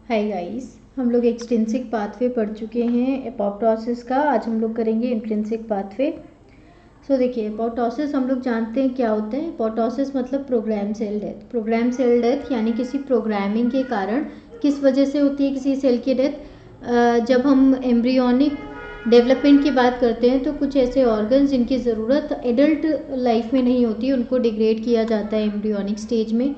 Hi guys, हम लोग extrinsic pathway पढ़ चुके हैं एपोप्टोसिस का। आज हम लोग करेंगे इंट्रिंसिक पाथवे। सो देखिए, एपोप्टोसिस हम लोग जानते हैं क्या होता है। एपोप्टोसिस मतलब program cell death. Program cell death यानी किसी प्रोग्रामिंग के कारण किस वजह से होती है किसी सेल की डेथ। जब हम एम्ब्रियोनिक डेवलपमेंट की बात करते हैं तो कुछ ऐसे ऑर्गन्स जिनकी ज़रूरत एडल्ट लाइफ में नहीं होती उनको डिग्रेड किया जाता है एम्ब्रियोनिक स्टेज में।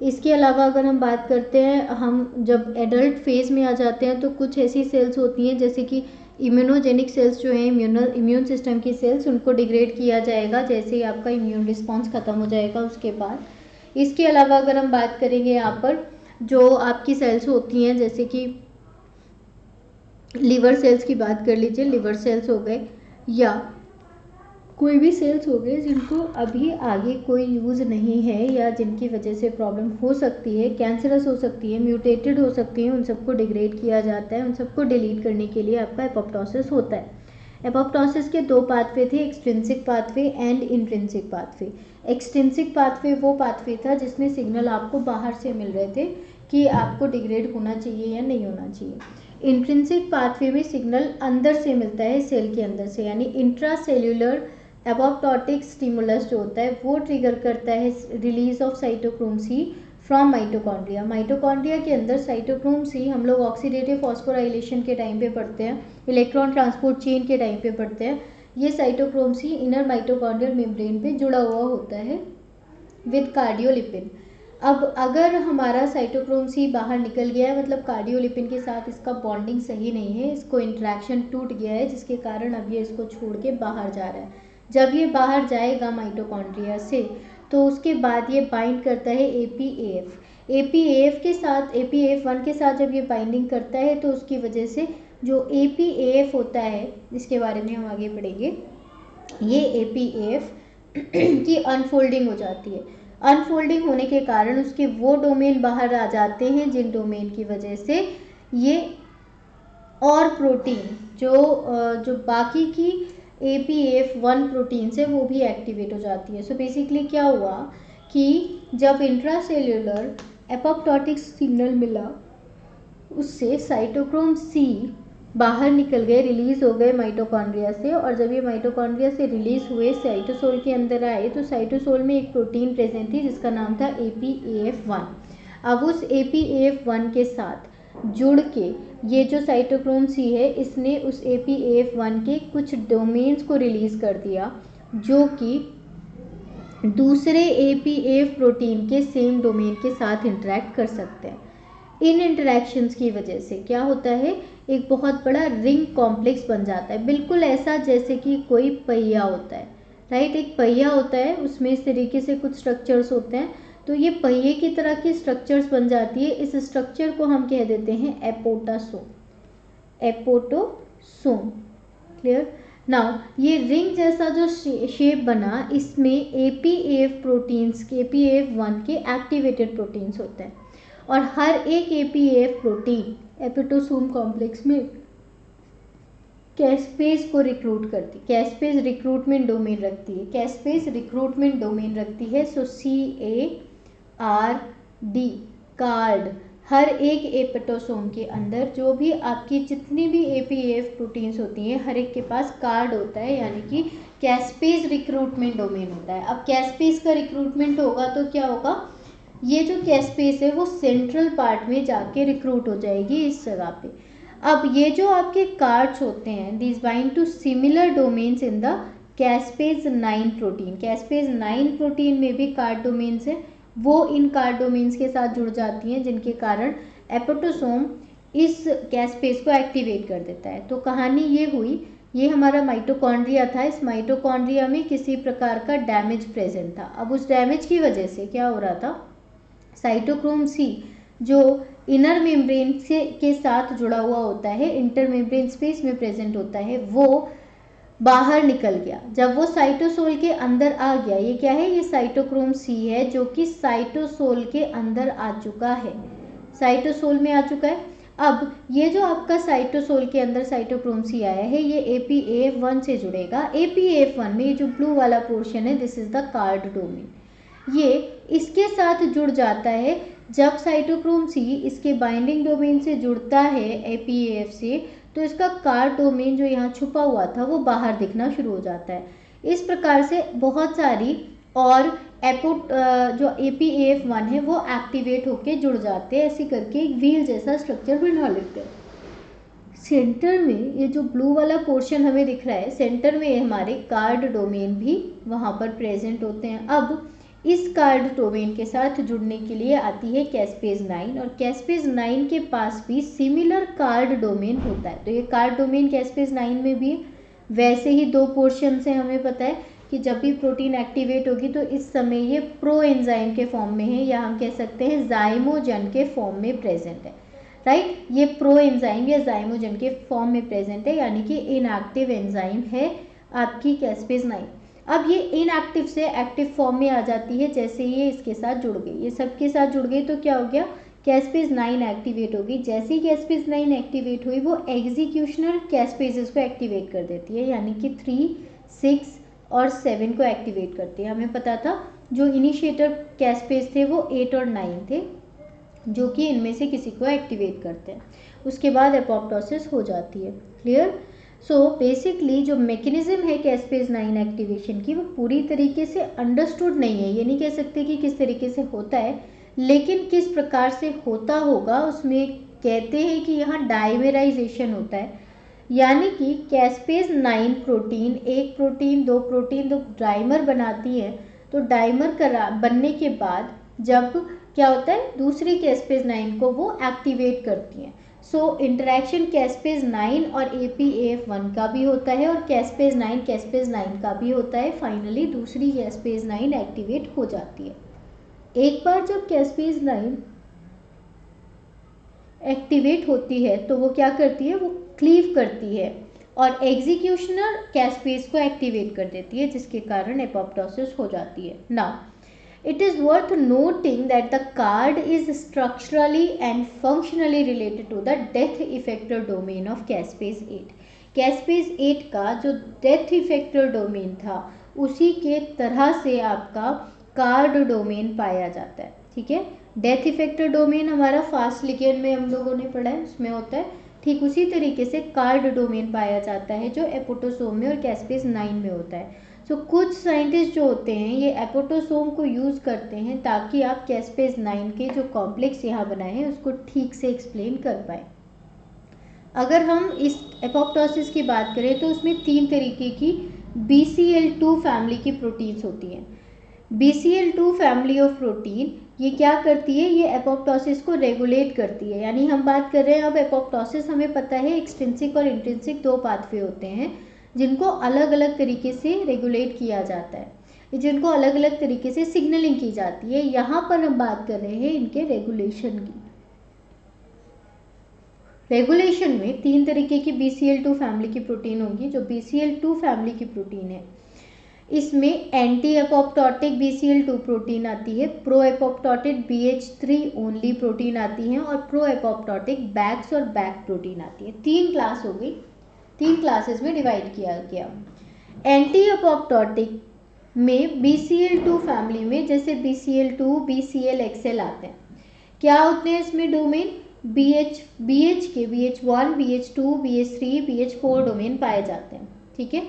इसके अलावा अगर हम बात करते हैं, हम जब एडल्ट फेज़ में आ जाते हैं तो कुछ ऐसी सेल्स होती हैं जैसे कि इम्यूनोजेनिक सेल्स जो हैं, इम्यून सिस्टम की सेल्स, उनको डिग्रेड किया जाएगा जैसे ही आपका इम्यून रिस्पॉन्स ख़त्म हो जाएगा उसके बाद। इसके अलावा अगर हम बात करेंगे यहाँ पर जो आपकी सेल्स होती हैं जैसे कि लीवर सेल्स की बात कर लीजिए, लीवर सेल्स हो गए या कोई भी सेल्स हो गए जिनको अभी आगे कोई यूज़ नहीं है या जिनकी वजह से प्रॉब्लम हो सकती है, कैंसरस हो सकती है, म्यूटेटेड हो सकती है, उन सबको डिग्रेड किया जाता है। उन सबको डिलीट करने के लिए आपका एपोप्टोसिस होता है। एपोप्टोसिस के दो पाथवे थे, extrinsic pathway and intrinsic pathway. Extrinsic pathway वो पाथवे था जिसमें सिग्नल आपको बाहर से मिल रहे थे कि आपको डिग्रेड होना चाहिए या नहीं होना चाहिए। इंट्रिंसिक पाथवे में सिग्नल अंदर से मिलता है, सेल के अंदर से, यानी इंट्रासेल्यूलर एपोप्टोटिक स्टिमुलस जो होता है वो ट्रिगर करता है release of cytochrome c from mitochondria. Mitochondria के अंदर साइटोक्रोम सी हम लोग ऑक्सीडेटिव फॉस्फोराइलेशन के टाइम पे पढ़ते हैं, इलेक्ट्रॉन ट्रांसपोर्ट चेन के टाइम पे पढ़ते हैं। ये cytochrome c inner mitochondrial membrane पे जुड़ा हुआ होता है विद कार्डियोलिपिन। अब अगर हमारा साइटोक्रोम सी बाहर निकल गया है, मतलब कार्डियोलिपिन के साथ इसका बॉन्डिंग सही नहीं है, इसको इंट्रैक्शन टूट गया है जिसके कारण अब ये इसको छोड़ के बाहर जा रहा है। जब ये बाहर जाएगा माइटोकॉन्ड्रिया से तो उसके बाद ये बाइंड करता है एपीएफ। एपीएफ के साथ, एपीएफ1 के साथ जब ये बाइंडिंग करता है तो उसकी वजह से जो एपीएफ होता है, इसके बारे में हम आगे पढ़ेंगे, ये एपीएफ की अनफोल्डिंग हो जाती है। अनफोल्डिंग होने के कारण उसके वो डोमेन बाहर आ जाते हैं जिन डोमेन की वजह से ये और प्रोटीन जो बाकी की APF1 प्रोटीन से वो भी एक्टिवेट हो जाती है। सो बेसिकली क्या हुआ कि जब इंट्रासेल्यूलर एपोप्टोटिक सिग्नल मिला उससे साइटोक्रोम सी बाहर निकल गए, रिलीज हो गए माइटोकॉन्ड्रिया से, और जब ये माइटोकॉन्ड्रिया से रिलीज हुए साइटोसोल के अंदर आए तो साइटोसोल में एक प्रोटीन प्रेजेंट थी जिसका नाम था APAF1। अब उस APAF1 के साथ जुड़ के ये जो साइटोक्रोम सी है इसने उस APAF1 के कुछ डोमेन्स को रिलीज कर दिया जो कि दूसरे APAF प्रोटीन के सेम डोमेन के साथ इंटरेक्ट कर सकते हैं। इन इंटरेक्शंस की वजह से क्या होता है, एक बहुत बड़ा रिंग कॉम्प्लेक्स बन जाता है, बिल्कुल ऐसा जैसे कि कोई पहिया होता है, राइट। एक पहिया होता है, उसमें इस तरीके से कुछ स्ट्रक्चर्स होते हैं, तो ये पहिए की तरह की स्ट्रक्चर्स बन जाती है। इस स्ट्रक्चर को हम कह देते हैं एपोटासोम। एपोटोसोम, क्लियर। नाउ ये रिंग जैसा जो शेप बना, इसमें APAF प्रोटीन्स के APAF1 के एक्टिवेटेड प्रोटीन्स होते हैं, और हर एक APAF प्रोटीन एपिटोसोम कॉम्प्लेक्स में कैस्पेज को रिक्रूट करती, कैस्पेज रिक्रूटमेंट डोमेन रखती है, कैस्पेज रिक्रूटमेंट डोमेन रखती है। सो CARD, कार्ड, हर एक एपिटोसोम के अंदर जो भी आपकी जितनी भी APAF प्रोटीन्स होती हैं हर एक के पास कार्ड होता है, यानी कि कैस्पेज रिक्रूटमेंट डोमेन होता है। अब कैस्पेज का रिक्रूटमेंट होगा तो क्या होगा, ये जो कैस्पेस है वो सेंट्रल पार्ट में जाके रिक्रूट हो जाएगी इस जगह पे। अब ये जो आपके कार्ड्स होते हैं, this bind to similar domains in the caspase 9 protein. Caspase 9 protein में भी कार्ड डोमेन्स है, वो इन कार्ड डोमेन्स के साथ जुड़ जाती हैं जिनके कारण एपोटोसोम इस कैस्पेस को एक्टिवेट कर देता है। तो कहानी ये हुई, ये हमारा माइटोकॉन्ड्रिया था, इस माइटोकॉन्ड्रिया में किसी प्रकार का डैमेज प्रेजेंट था। अब उस डैमेज की वजह से क्या हो रहा था, साइटोक्रोम सी जो इनर मेम्ब्रेन से के साथ जुड़ा हुआ होता है, इंटर मेम्ब्रेन स्पेस में प्रेजेंट होता है, वो बाहर निकल गया। जब वो साइटोसोल के अंदर आ गया, ये क्या है, ये साइटोक्रोम सी है जो कि साइटोसोल के अंदर आ चुका है, साइटोसोल में आ चुका है। अब ये जो आपका साइटोसोल के अंदर साइटोक्रोम सी आया है ये APAF1 से जुड़ेगा। APAF1 में ये जो ब्लू वाला पोर्शन है this is the card domain, ये इसके साथ जुड़ जाता है जब साइटोक्रोम सी इसके बाइंडिंग डोमेन से जुड़ता है एपीएफ से, तो इसका कार्ड डोमेन जो यहाँ छुपा हुआ था वो बाहर दिखना शुरू हो जाता है। इस प्रकार से बहुत सारी और जो APAF1 है वो एक्टिवेट होके जुड़ जाते हैं, ऐसे करके एक व्हील जैसा स्ट्रक्चर बना लेते हैं। सेंटर में ये जो ब्लू वाला पोर्शन हमें दिख रहा है, सेंटर में हमारे कार्ड डोमेन भी वहाँ पर प्रेजेंट होते हैं। अब इस कार्ड डोमेन के साथ जुड़ने के लिए आती है कैस्पेज 9, और कैस्पेज 9 के पास भी सिमिलर कार्ड डोमेन होता है। तो ये कार्ड डोमेन कैस्पेज 9 में भी वैसे ही दो पोर्शन से हमें पता है कि जब भी प्रोटीन एक्टिवेट होगी तो इस समय ये प्रो एंजाइम के फॉर्म में है, या हम कह सकते हैं जाइमोजन के फॉर्म में प्रेजेंट है, राइट। ये प्रो एंजाइम या जाइमोजन के फॉर्म में प्रेजेंट है, यानी कि इनएक्टिव एंजाइम है आपकी कैस्पेज 9। अब ये इनएक्टिव से एक्टिव फॉर्म में आ जाती है जैसे ये इसके साथ जुड़ गई, ये सबके साथ जुड़ गई तो क्या हो गया, कैस्पेज 9 एक्टिवेट होगी। जैसे ही कैस्पेज 9 एक्टिवेट हुई वो एग्जीक्यूशनल कैस्पेजेस को एक्टिवेट कर देती है, यानी कि 3, 6 और 7 को एक्टिवेट करती है। हमें पता था जो इनिशिएटर कैस्पेज थे वो 8 और 9 थे, जो कि इनमें से किसी को एक्टिवेट करते हैं। उसके बाद एपोप्टोसिस हो जाती है। क्लियर। सो बेसिकली जो मैकेनिज्म है कैस्पेज 9 एक्टिवेशन की वो पूरी तरीके से अंडरस्टूड नहीं है। ये नहीं कह सकते कि किस तरीके से होता है, लेकिन किस प्रकार से होता होगा उसमें कहते हैं कि यहाँ डाइमेराइजेशन होता है, यानी कि कैस्पेज 9 प्रोटीन एक प्रोटीन दो डाइमर बनाती है। तो डाइमर बनने के बाद जब क्या होता है, दूसरी कैस्पेज 9 को वो एक्टिवेट करती हैं। सो इंटरेक्शन कैस्पेज 9 और APAF1 का भी होता है और कैस्पेज 9 का भी होता है। फाइनली दूसरी कैस्पेज 9 एक्टिवेट हो जाती है। एक बार जब कैस्पेज 9 एक्टिवेट होती है तो वो क्या करती है, वो क्लीव करती है और एग्जीक्यूशनल कैस्पेज को एक्टिवेट कर देती है, जिसके कारण एपोप्टोसिस हो जाती है। Now it is worth noting that the card is structurally and functionally related to the death effector domain of caspase 8. caspase 8 का जो death effector domain था उसी के तरह से आपका कार्ड डोमेन पाया जाता है। ठीक है, डेथ इफेक्टर डोमेन हमारा फास्ट लिगेंड में हम लोगों ने पढ़ा है, उसमें होता है। ठीक उसी तरीके से कार्ड डोमेन पाया जाता है जो एपोटोसोम में और कैस्पेज 9 में होता है। सो कुछ साइंटिस्ट जो होते हैं ये एपोटोसोम को यूज़ करते हैं ताकि आप कैस्पेज 9 के जो कॉम्प्लेक्स यहाँ बनाए हैं उसको ठीक से एक्सप्लेन कर पाए। अगर हम इस एपोप्टोसिस की बात करें तो उसमें 3 तरीके की BCL2 फैमिली की प्रोटीन्स होती हैं। BCL2 फैमिली ऑफ प्रोटीन ये क्या करती है, ये एपोप्टोसिस को रेगुलेट करती है। यानी हम बात कर रहे हैं अब एपोप्टोसिस, हमें पता है एक्सट्रिंसिक और इंट्रिंसिक 2 पाथवे होते हैं जिनको अलग अलग तरीके से रेगुलेट किया जाता है, जिनको अलग अलग तरीके से सिग्नलिंग की जाती है। यहाँ पर हम बात कर रहे हैं इनके रेगुलेशन की। रेगुलेशन में 3 तरीके की BCL2 फैमिली की प्रोटीन होंगी। जो BCL2 फैमिली की प्रोटीन है इसमें एंटी एपोप्टोटिक BCL2 प्रोटीन आती है, pro apoptotic BH3 only protein आती है और प्रो एपोप्टोटिक बैक्स और बैक प्रोटीन आती है। 3 क्लास हो गई, 3 क्लासेस में डिवाइड किया गया। एंटी एपोप्टोटिक में BCL2 फैमिली में जैसे BCL2, BCLXL आते हैं। क्या होते हैं इसमें डोमेन, BH के BH1, BH2, BH3, BH4 domain पाए जाते हैं। ठीक है,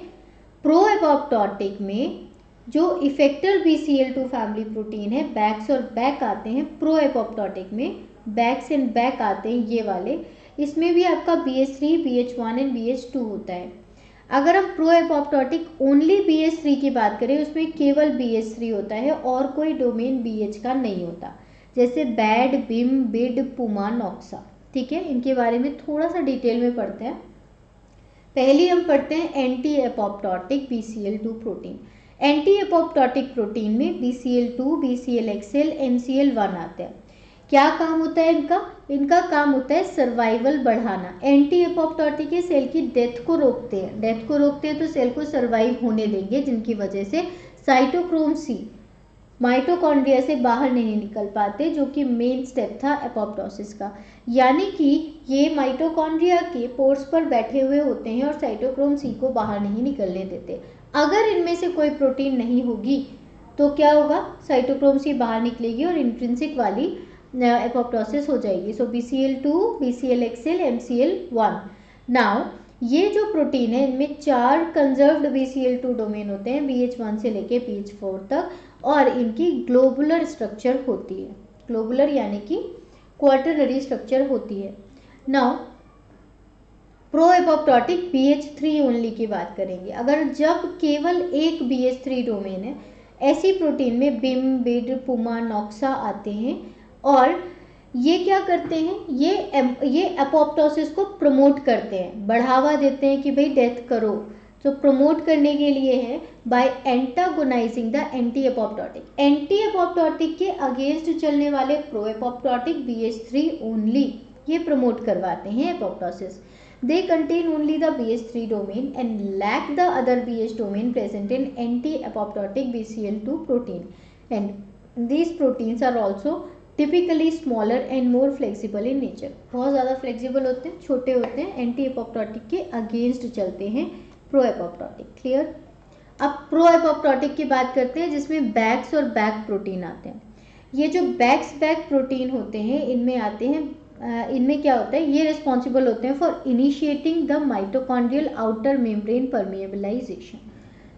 प्रो एपोप्टोटिक में जो इफेक्टर BCL2 फैमिली प्रोटीन है बैक्स और बैक आते हैं। प्रो एपोप्टोटिक में बैक्स एंड बैक आते हैं ये वाले। इसमें भी आपका BH3, BH1 एंड BH2 होता है। अगर हम प्रो एपोप्टोटिक ओनली BH3 की बात करें उसमें केवल BH3 होता है और कोई डोमेन BH का नहीं होता, जैसे बैड, बिम, बिड, पुमा, नॉक्सा। ठीक है, इनके बारे में थोड़ा सा डिटेल में पढ़ते हैं। पहले हम पढ़ते हैं anti apoptotic BCL2 protein. Anti apoptotic protein में BCL2, BCLXL, MCL1 आते हैं। क्या काम होता है इनका, इनका काम होता है सर्वाइवल बढ़ाना। एंटी एपोप्टोटिक के सेल की डेथ को रोकते हैं, डेथ को रोकते हैं तो सेल को सर्वाइव होने देंगे, जिनकी वजह से साइटोक्रोम सी माइटोकॉन्ड्रिया से बाहर नहीं निकल पाते, जो कि मेन स्टेप था एपोप्टोसिस का। यानी कि ये माइटोकॉन्ड्रिया के पोर्स पर बैठे हुए होते हैं और साइटोक्रोम सी को बाहर नहीं निकलने देते। अगर इनमें से कोई प्रोटीन नहीं होगी तो क्या होगा, साइटोक्रोम सी बाहर निकलेगी और इंट्रिंसिक वाली एपोप्टोसिस हो जाएगी। सो BCl2, BClXL, MCl1। नाउ ये जो प्रोटीन है इनमें 4 कंजर्व्ड BCl2 डोमेन होते हैं BH1 से लेके BH4 तक, और इनकी ग्लोबुलर स्ट्रक्चर होती है। ग्लोबुलर यानी कि क्वार्टरनरी स्ट्रक्चर होती है। Now pro apoptotic BH3 only की बात करेंगे। अगर जब केवल एक BH3 डोमेन है, ऐसी प्रोटीन में बिम, बिड, पुमा, नॉक्सा आते हैं, और ये क्या करते हैं, ये एपोप्टोसिस को प्रमोट करते हैं, बढ़ावा देते हैं कि भाई डेथ करो। तो प्रमोट करने के लिए है by antagonizing the anti apoptotic. Anti apoptotic के अगेंस्ट चलने वाले प्रो एपोप्टोटिक BH3 ओनली ये प्रमोट करवाते हैं apoptosis. They contain only the BH3 domain and lack the other BH domain present in anti-apoptotic BCl2 protein. And these proteins are also typically smaller and more flexible in nature. बहुत ज़्यादा flexible होते हैं, छोटे होते हैं, anti-apoptotic के against चलते हैं pro-apoptotic. Clear? अब pro-apoptotic की बात करते हैं जिसमें बैक्स और बैक प्रोटीन आते हैं। ये जो बैक प्रोटीन होते हैं इनमें आते हैं, इनमें क्या होता है, ये रिस्पॉन्सिबल होते हैं for initiating the mitochondrial outer membrane permeabilization.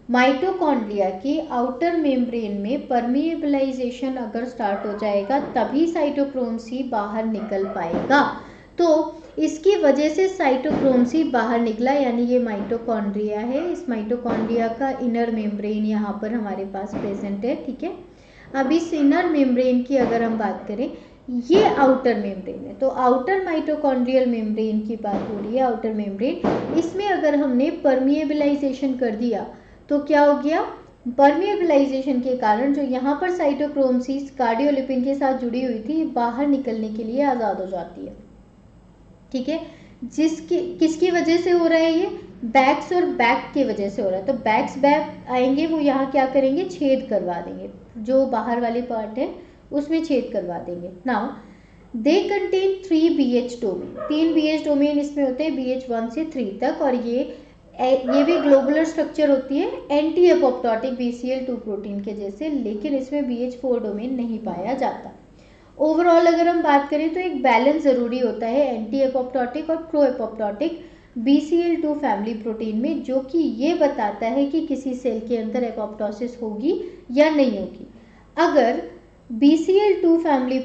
Mitochondria की आउटर मेम्ब्रेन में परमिएबलाइजेशन अगर स्टार्ट हो जाएगा तभी साइटोक्रोम सी बाहर निकल पाएगा। तो इसकी वजह से साइटोक्रोम सी बाहर निकला, यानी ये माइटोकॉन्ड्रिया है। इस माइटोकॉन्ड्रिया का इनर मेम्ब्रेन यहाँ पर हमारे पास प्रेजेंट है, ठीक है। अब इस इनर मेम्ब्रेन की अगर हम बात करें, ये आउटर मेम्ब्रेन है, तो आउटर माइटोकॉन्ड्रियल मेम्ब्रेन की बात हो रही है, आउटर मेम्ब्रेन। इसमें अगर हमने परमिएबलाइजेशन कर दिया तो क्या हो गया, परमिएबलाइजेशन के कारण जो यहाँ पर साइटोक्रोम सी कार्डियोलिपिन के साथ जुड़ी हुई थी बाहर निकलने के लिए आज़ाद हो जाती है, ठीक है। किसकी वजह से हो रहा है ये, बैक्स और बैक की वजह से हो रहा है। तो बैक्स बैक आएंगे, वो यहाँ क्या करेंगे, छेद करवा देंगे, जो बाहर वाली पार्ट है उसमें छेद करवा देंगे। Now they contain 3 BH domain, 3 BH domain इसमें होते हैं BH1 से 3 तक, और ये भी ग्लोबुलर स्ट्रक्चर होती है एंटी एपोप्टोटिक BCl2 प्रोटीन के जैसे, लेकिन इसमें BH4 डोमेन नहीं पाया जाता। ओवरऑल अगर हम बात करें तो एक बैलेंस ज़रूरी होता है एंटी एपोप्टोटिक और pro apoptotic BCl2 family protein में, जो कि ये बताता है कि किसी सेल के अंदर एपोप्टोसिस होगी या नहीं होगी। अगर BCl2 फैमिली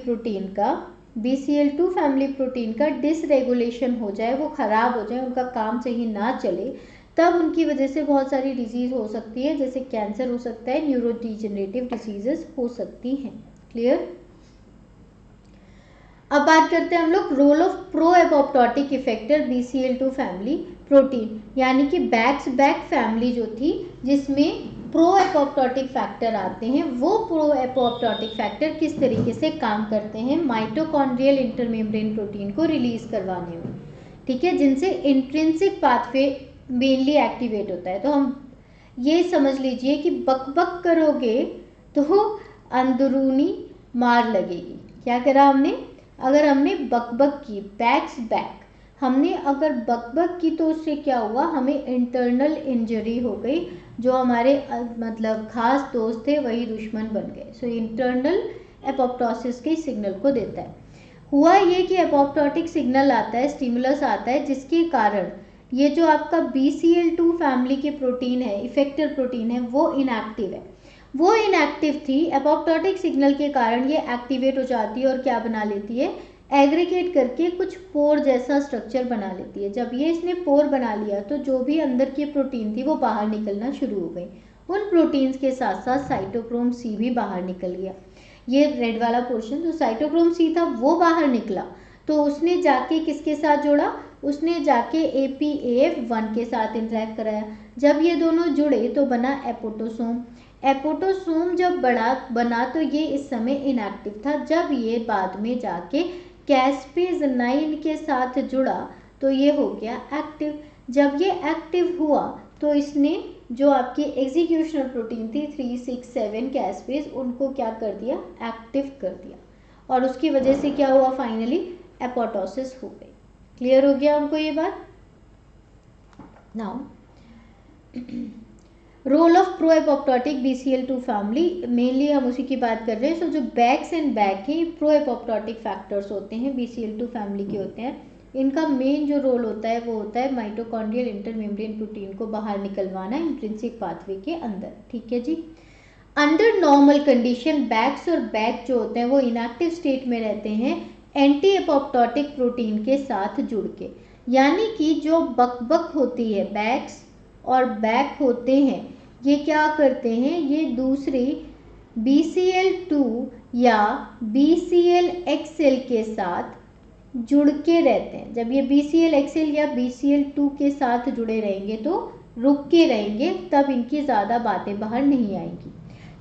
प्रोटीन का डिसरेगुलेशन हो जाए, वो ख़राब हो जाए, उनका काम सही ना चले, तब उनकी वजह से बहुत सारी डिजीज़ हो सकती है, जैसे कैंसर हो सकता है, न्यूरोडिजेनरेटिव डिजीजेस हो सकती हैं। क्लियर? अब बात करते हैं हम लोग role of pro apoptotic effector BCl2 family protein, यानी कि बैक फैमिली जो थी जिसमें प्रो एपोप्टोटिक फैक्टर आते हैं, वो प्रो एपोप्टोटिक फैक्टर किस तरीके से काम करते हैं माइटोकॉन्ड्रियल इंटरमेम्ब्रेन प्रोटीन को रिलीज करवाने में, ठीक है, जिनसे इंट्रिंसिक पाथवे मेनली एक्टिवेट होता है। तो हम ये समझ लीजिए कि बक करोगे तो अंदरूनी मार लगेगी। क्या करा हमने, अगर हमने बक की, बैक हमने अगर बक की तो उससे क्या हुआ, हमें इंटरनल इंजरी हो गई, जो हमारे मतलब खास दोस्त थे वही दुश्मन बन गए। सो इंटरनल एपोप्टोसिस के सिग्नल को देता है। हुआ ये कि एपोप्टोटिक सिग्नल आता है, स्टिमुलस आता है, जिसके कारण ये जो आपका BCl2 फैमिली के प्रोटीन है, इफेक्टर प्रोटीन है, वो इनएक्टिव है। वो इनएक्टिव थी, एपोप्टोटिक सिग्नल के कारण ये एक्टिवेट हो जाती है और क्या बना लेती है, एग्रीगेट करके कुछ पोर जैसा स्ट्रक्चर बना लेती है। जब ये इसने पोर बना लिया तो जो भी अंदर की प्रोटीन थी वो बाहर निकलना शुरू हो गई। उन प्रोटीन्स के साथ साथ साइटोक्रोम सी भी बाहर निकल गया। ये रेड वाला पोर्शन जो साइटोक्रोम सी था वो बाहर निकला, तो उसने जाके किसके साथ जोड़ा, उसने जाके APAF1 के साथ इंटरेक्ट कराया। जब ये दोनों जुड़े तो बना एपोटोसोम। एपोटोसोम जब बना तो ये इस समय इनएक्टिव था। जब ये बाद में जाके कैस्पेज 9 के साथ जुड़ा तो ये हो गया एक्टिव। जब ये एक्टिव हुआ तो इसने जो आपकी एग्जीक्यूशनल प्रोटीन थी 3, 6, 7 कैस्पेज, उनको क्या कर दिया, एक्टिव कर दिया, और उसकी वजह से क्या हुआ, फाइनली एपोटोसिस हो गई। क्लियर हो गया हमको ये बात? Now role of pro apoptotic BCL2 family, mainly हम उसी की बात कर रहे हैं। सो जो बैक्स एंड बैक है, प्रो एपोप्टोटिक फैक्टर्स होते हैं, BCL2 फैमिली के होते हैं। इनका मेन जो रोल होता है वो होता है माइटोकॉन्ड्रियल इंटरमेम्ब्रेन प्रोटीन को बाहर निकलवाना इंट्रिंसिक पाथवे के अंदर, ठीक है जी। अंडर नॉर्मल कंडीशन बैक्स और बैक जो होते हैं वो इनएक्टिव स्टेट में रहते हैं एंटी एपोप्टोटिक प्रोटीन के साथ जुड़ के, यानी कि जो बकबक होती है, बैक्स और बैक होते हैं, ये क्या करते हैं, ये दूसरी BCL2 या BCLXL के साथ जुड़ के रहते हैं। जब ये BCLXL या BCL2 के साथ जुड़े रहेंगे तो रुक के रहेंगे, तब इनकी ज़्यादा बातें बाहर नहीं आएंगी।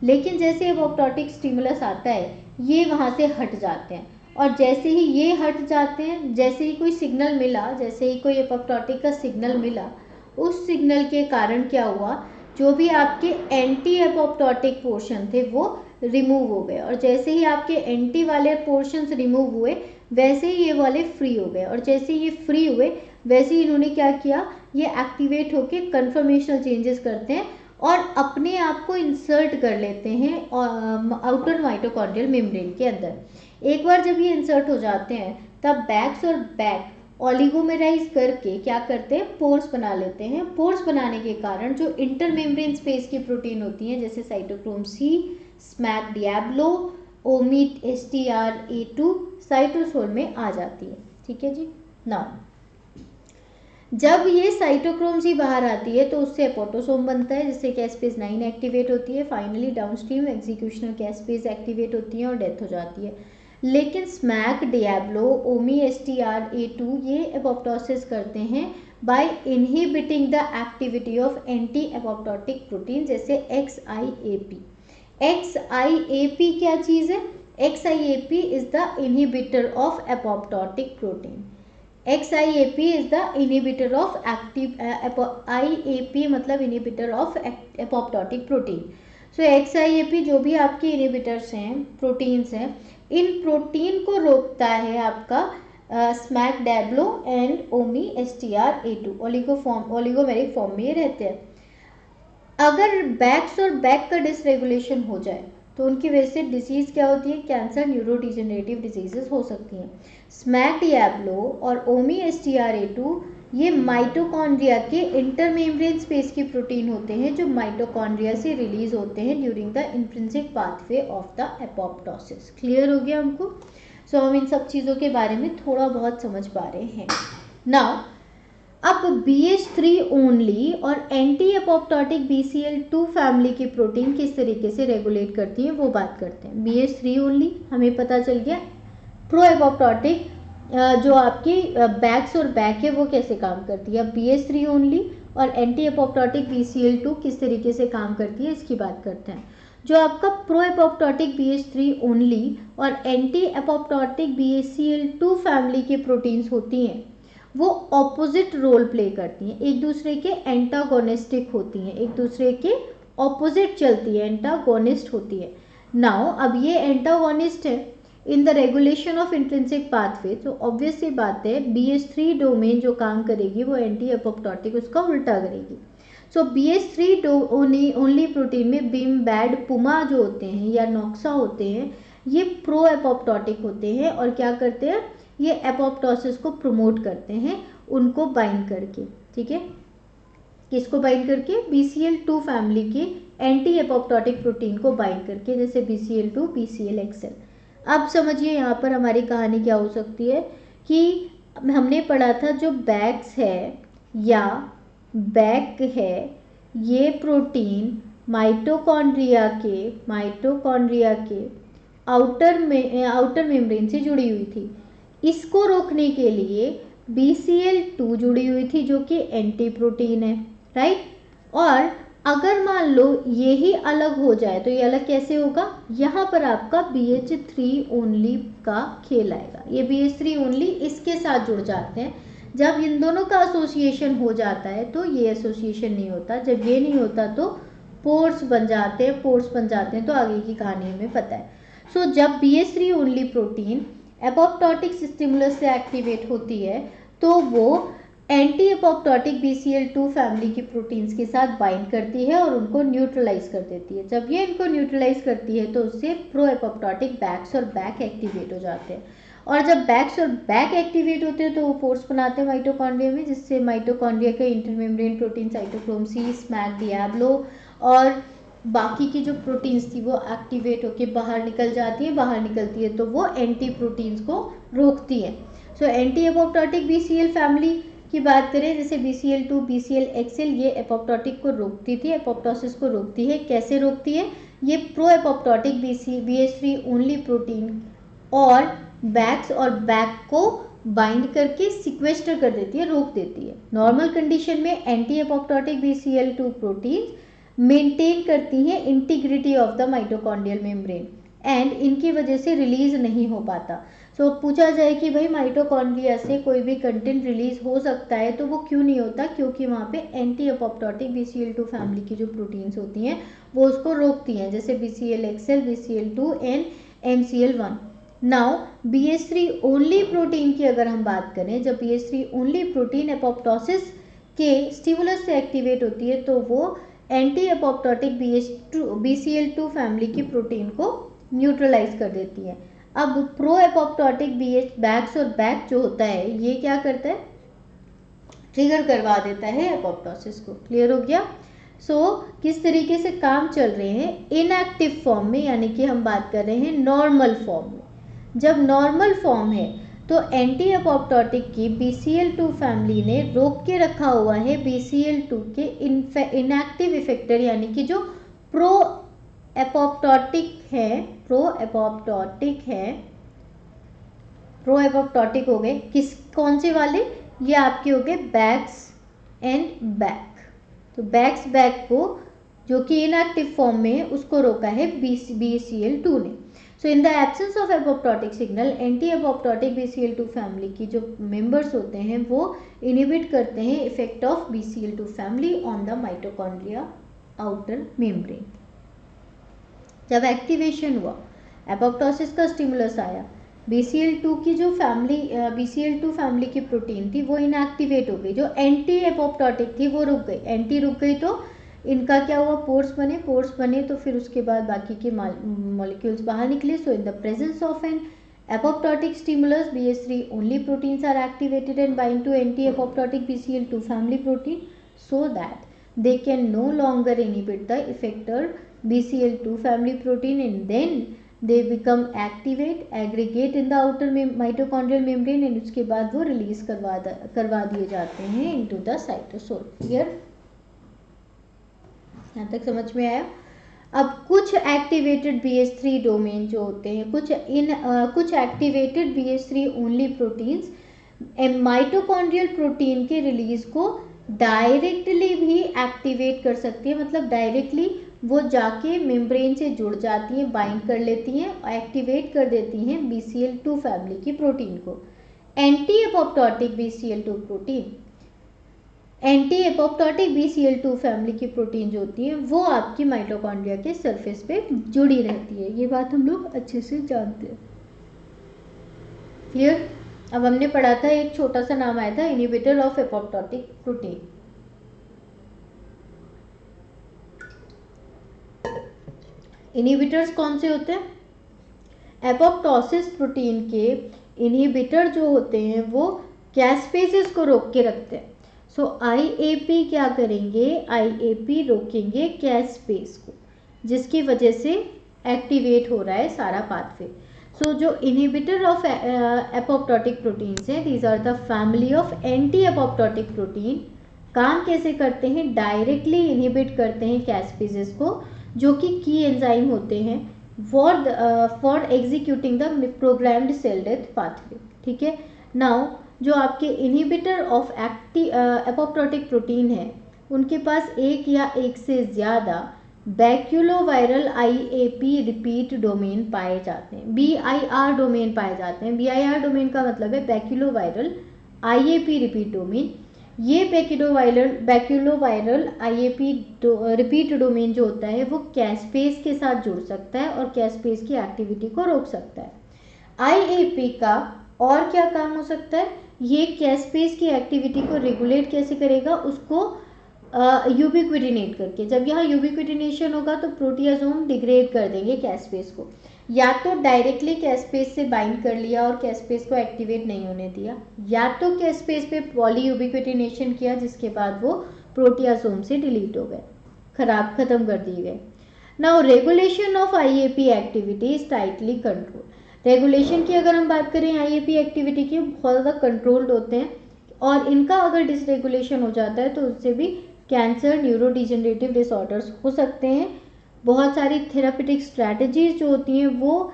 लेकिन जैसे एपोप्टोटिक स्टिमुलस आता है, ये वहाँ से हट जाते हैं, और जैसे ही ये हट जाते हैं, जैसे ही कोई सिग्नल मिला, जैसे ही कोई एपोप्टोटिक का सिग्नल मिला, उस सिग्नल के कारण क्या हुआ, जो भी आपके एंटी एपोप्टोटिक पोर्शन थे वो रिमूव हो गए, और जैसे ही आपके एंटी वाले पोर्शंस रिमूव हुए वैसे ही ये वाले फ्री हो गए, और जैसे ये फ्री हुए वैसे ही इन्होंने क्या किया, ये एक्टिवेट होके कन्फर्मेशनल चेंजेस करते हैं और अपने आप को इंसर्ट कर लेते हैं आउटर माइटोकॉन्ड्रियल मेम्ब्रेन के अंदर। एक बार जब ये इंसर्ट हो जाते हैं तब बैक्स और बैक ऑलिगोमेराइज करके क्या करते हैं, पोर्स बना लेते हैं। पोर्स बनाने के कारण जो इंटरमेम्ब्रेन स्पेस की प्रोटीन होती हैं, जैसे cytochrome C, smack Diablo, omit STRA2 cytosol में आ जाती है, ठीक है जी। नाउ जब ये साइटोक्रोम C बाहर आती है तो उससे एपोटोसोम बनता है, जिससे कैस्पेज 9 एक्टिवेट होती है। Finally downstream executional caspase activate होती है और डेथ हो जाती है। लेकिन स्मैक डियाब्लो, ओमी STRA2 ये एपोप्टोसिस करते हैं by inhibiting the activity of anti apoptotic protein, जैसे XIAP। XIAP क्या चीज़ है, XIAP is the inhibitor of apoptotic protein. XIAP is the inhibitor of active IAP मतलब inhibitor of apoptotic protein। So XIAP जो भी आपके inhibitors हैं, proteins हैं, इन protein को रोकता है आपका Smac Diablo and Omi STRA2 oligomeric form में रहते हैं। अगर बैक्स और बैक का डिसरेगुलेशन हो जाए तो उनकी वजह से डिजीज क्या होती है, कैंसर, न्यूरोडिजेनरेटिव डिजीजेस हो सकती हैं। स्मैक डियाब्लो और ओमी STRA2 ये माइटोकॉन्ड्रिया के इंटरमेम्ब्रेन स्पेस की प्रोटीन होते हैं जो माइटोकॉन्ड्रिया से रिलीज होते हैं during the intrinsic pathway of the apoptosis. Clear हो गया हमको। सो हम इन सब चीज़ों के बारे में थोड़ा बहुत समझ पा रहे हैं। नाउ अब BH3 ओनली और एंटी एपोप्टोटिक BCL2 फैमिली की प्रोटीन किस तरीके से रेगुलेट करती हैं वो बात करते हैं। BH3 ओनली हमें पता चल गया, प्रो एपोप्टोटिक जो आपकी बैक्स और बैक है वो कैसे काम करती है। अब BH3 ओनली और एंटी एपोप्टोटिक BCL2 किस तरीके से काम करती है इसकी बात करते हैं। जो आपका प्रो एपोप्टोटिक BH3 ओनली और एंटी एपोप्टोटिक BCL2 फैमिली की प्रोटीन्स होती हैं वो ऑपोजिट रोल प्ले करती हैं, एक दूसरे के एंटागोनिस्टिक होती हैं, एक दूसरे के ऑपोजिट चलती है, एंटागोनिस्ट होती है। नाउ अब ये एंटागोनिस्ट है in the regulation of intrinsic pathway, तो ऑब्वियस सी बात है BH3 डोमेन जो काम करेगी वो एंटी एपोप्टोटिक उसका उल्टा करेगी। सो BH3 ओनली प्रोटीन में बीम, बैड, पुमा जो होते हैं या नॉक्सा होते हैं ये प्रो एपोप्टोटिक होते हैं और क्या करते हैं, ये एपोप्टोसिस को प्रमोट करते हैं उनको बाइंड करके, ठीक है। किसको बाइंड करके, BCL2 फैमिली के एंटी एपोप्टोटिक प्रोटीन को बाइंड करके, जैसे BCL2, BCLXL। अब समझिए यहाँ पर हमारी कहानी क्या हो सकती है कि हमने पढ़ा था जो बैक्स है या बैक है ये प्रोटीन माइटोकॉन्ड्रिया के आउटर मेम्ब्रेन से जुड़ी हुई थी। इसको रोकने के लिए BCL2 जुड़ी हुई थी जो कि एंटी प्रोटीन है, राइट। और अगर मान लो ये ही अलग हो जाए तो ये अलग कैसे होगा, यहाँ पर आपका BH3 ओनली का खेल आएगा। ये BH3 ओनली इसके साथ जुड़ जाते हैं, जब इन दोनों का एसोसिएशन हो जाता है तो ये एसोसिएशन नहीं होता, जब ये नहीं होता तो पोर्स बन जाते हैं, तो आगे की कहानी हमें पता है। सो जब BH3 only protein apoptotic stimulus से एक्टिवेट होती है तो वो एंटी एपोप्टोटिक BCL2 फैमिली की प्रोटीन्स के साथ बाइंड करती है और उनको न्यूट्रलाइज कर देती है। जब ये इनको न्यूट्रलाइज करती है तो उससे प्रो एपोप्टोटिक बैक्स और बैक एक्टिवेट हो जाते हैं, और जब बैक्स और बैक एक्टिवेट होते हैं तो वो पोर्स बनाते हैं माइटोकॉन्ड्रिया में, जिससे माइटोकॉन्ड्रिया के intermembrane protein cytochrome C, smack, Diablo और बाकी की जो प्रोटीन्स थी वो एक्टिवेट होकर बाहर निकल जाती है। बाहर निकलती है तो वो एंटी प्रोटीन्स को रोकती है। So anti apoptotic BCL family की बात करें, जैसे BCL2, BCLXL, ये एपोप्टोटिक को रोकती थी, एपोप्टोसिस को रोकती है। कैसे रोकती है? ये pro apoptotic BH3 only protein और बैक्स और बैक को बाइंड करके सिक्वेस्टर कर देती है, रोक देती है। नॉर्मल कंडीशन में anti apoptotic BCL2 protein maintain करती हैं integrity of the mitochondrial membrane and इनकी वजह से रिलीज नहीं हो पाता। सो पूछा जाए कि भाई माइटोकॉन्ड्रिया से कोई भी कंटेंट रिलीज हो सकता है तो वो क्यों नहीं होता? क्योंकि वहाँ पे एंटी एपोप्टोटिक BCL2 फैमिली की जो प्रोटीन्स होती हैं वो उसको रोकती हैं, जैसे BCLXL, BCL2 and MCL1। Now BH3 only protein की अगर हम बात करें, जब BH3 ओनली प्रोटीन एपोप्टोसिस के स्टिमुलस से एक्टिवेट होती है तो वो एंटी एपोप्टोटिक BCL2 फैमिली की प्रोटीन को न्यूट्रलाइज कर देती है। अब प्रो एपोप्टोटिक बैक्स और बैक जो होता है ये क्या करता है? ट्रिगर करवा देता है एपोप्टोसिस को। क्लियर हो गया? किस तरीके से काम चल रहे हैं? इनएक्टिव फॉर्म में, यानी कि हम बात कर रहे हैं नॉर्मल फॉर्म में। जब नॉर्मल फॉर्म है तो एंटी एपोप्टोटिक की BCL2 फैमिली ने रोक के रखा हुआ है BCL2 के इनएक्टिव इफेक्टर, यानी कि जो प्रो एपोप्टोटिक हो गए। कौन से वाले? ये आपके हो गए बैक्स एंड बैक। तो बैक्स बैक को जो कि इनएक्टिव फॉर्म में है उसको रोका है BCL2 ने। So in the absence of apoptotic signal, anti apoptotic BCL2 family की जो मेंबर्स होते हैं वो इनहिबिट करते हैं effect of BCL2 family on the mitochondria outer membrane. जब एक्टिवेशन हुआ, एपोप्टोसिस का स्टिमुलस आया, BCL2 की जो BCL2 फैमिली की प्रोटीन थी वो इनएक्टिवेट हो गई। जो एंटी एपोप्टोटिक थी वो रुक गई। एंटी रुक गई तो इनका क्या हुआ? पोर्स बने तो फिर उसके बाद बाकी के मॉलिक्यूल्स बाहर निकले। So in the presence of an apoptotic stimulus, BH3 only proteins are activated and bind to anti-apoptotic BCL2 family protein so that they can no longer inhibit the effector BCL2 family protein, and then they become activate, aggregate in the outer mitochondrial membrane, and उसके बाद वो release करवा दिए जाते हैं into the cytosol। Clear? यहाँ तक समझ में आया? अब कुछ एक्टिवेटेड BH3 डोमेन जो होते हैं, कुछ activated BH3 only proteins mitochondrial protein के रिलीज को डायरेक्टली भी एक्टिवेट कर सकती है। मतलब डायरेक्टली वो जाके मेम्ब्रेन से जुड़ जाती हैं, बाइंड कर लेती हैं और एक्टिवेट कर देती हैं BCL2 फैमिली की प्रोटीन को। एंटी एपोप्टोटिक BCL2 फैमिली की प्रोटीन जो होती है वो आपकी माइटोकॉन्ड्रिया के सरफेस पे जुड़ी रहती है। ये बात हम लोग अच्छे से जानते हैं। क्लियर? अब हमने पढ़ा था, एक छोटा सा नाम आया था, inhibitor of apoptotic protein. Inhibitors कौन से होते हैं? एपोप्टोसिस प्रोटीन के इनहिबिटर जो होते हैं वो कैस्पेसेस को रोक के रखते हैं। सो IAP क्या करेंगे? IAP रोकेंगे कैस्पेस को, जिसकी वजह से एक्टिवेट हो रहा है सारा पाथवे। सो जो इनहिबिटर ऑफ एपोप्टोटिक प्रोटीन्स हैं, these are the family of anti apoptotic protein. काम कैसे करते हैं? डायरेक्टली इनहिबिट करते हैं कैस्पेसेस को, जो कि की एंजाइम होते हैं for executing the programmed cell death pathway. ठीक है? नाउ जो आपके इनहिबिटर ऑफ एपोप्टोटिक प्रोटीन है उनके पास एक या एक से ज़्यादा बैक्यूलोवायरल IAP रिपीट डोमेन पाए जाते हैं, BIR डोमेन पाए जाते हैं। BIR डोमेन का मतलब है बैक्यूलोवायरल IAP रिपीट डोमेन। ये बैक्यूलोवायरल IAP रिपीट डोमेन जो होता है वो कैस्पेस के साथ जुड़ सकता है और कैस्पेस की एक्टिविटी को रोक सकता है। IAP का और क्या काम हो सकता है? ये कैस्पेस की एक्टिविटी को रेगुलेट कैसे करेगा, उसको यूबिक्विटिनेट करके। जब यहाँ यूबिक्विटिनेशन होगा तो प्रोटियासोम डिग्रेड कर देंगे कैस्पेस को, या तो डायरेक्टली कैस्पेस से बाइंड कर लिया और कैस्पेस को एक्टिवेट नहीं होने दिया, या तो कैस्पेस पे पॉली यूबिक्विटिनेशन किया जिसके बाद वो प्रोटियासोम से डिलीट हो गए, खत्म कर दिए गए। Now regulation of IAP activity is tightly control. Regulation की अगर हम बात करें आईएपी एक्टिविटी की, बहुत ज़्यादा कंट्रोल्ड होते हैं, और इनका अगर डिसरेगुलेशन हो जाता है तो उससे भी कैंसर, न्यूरोडिजेनरेटिव डिसऑर्डर्स हो सकते हैं। बहुत सारी थेरापेटिक स्ट्रैटेजीज जो होती हैं वो